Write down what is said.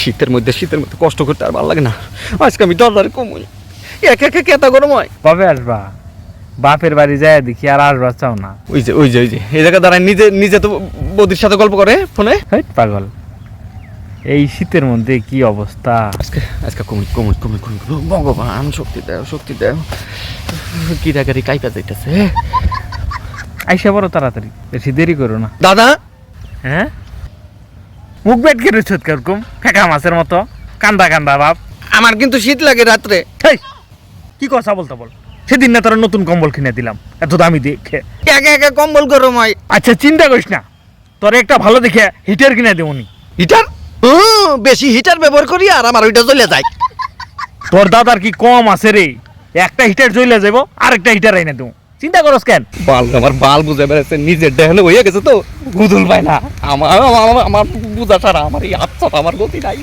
শীতের মধ্যে কষ্ট করতে আর ভালো লাগে না। আজকে আমি দরদারে কমই একা একা কেতা গরম হয়। কবে আসবা? বাপের বাড়ি যায় দেখি আর আসবা চাও না। ওই যে এই জায়গা দাঁড়ায় নিজে নিজে তো বৌদির সাথে গল্প করে ফোনে। হেই পাগল, এই শীতের মধ্যে কি অবস্থা। আজকে কমই ভগবান শক্তি দেও কি টাকারি কাইপা যাইতেছে। আইসা বড় তাড়াতাড়ি, বেশি দেরি করো না। দাদা হ্যাঁ, মুখ বেট কেটে ছোট কিরকম ফেঁকা মাছের মতো কান্দা কান্দা বাপ। আমার কিন্তু শীত লাগে রাত্রে। হেই, কি কথা বলতে বল, সেদিন না তোর নতুন কম্বল কিনে দিলাম এত দামি দেখে। একা একা কম্বল গরম হয়। আচ্ছা চিন্তা করিস না, তোর একটা ভালো দেখে হিটার কিনে দেবনি। হিটার? বেশি হিটার ব্যবহার করি আর আমার ওইটা জ্বলে যায়। তোর দাদার কি কম আছে রে, একটা হিটার জ্বলে যাবো আরেকটা হিটার এনে দেবো, চিন্তা করস কেন? আমার বাল বুঝে বেড়াচ্ছে, নিজের দেহলে হয়ে গেছে তো গুদুল পায় না। আমার বুঝা ছাড়া আমার এই আচ্ছা আমার গতি নাই।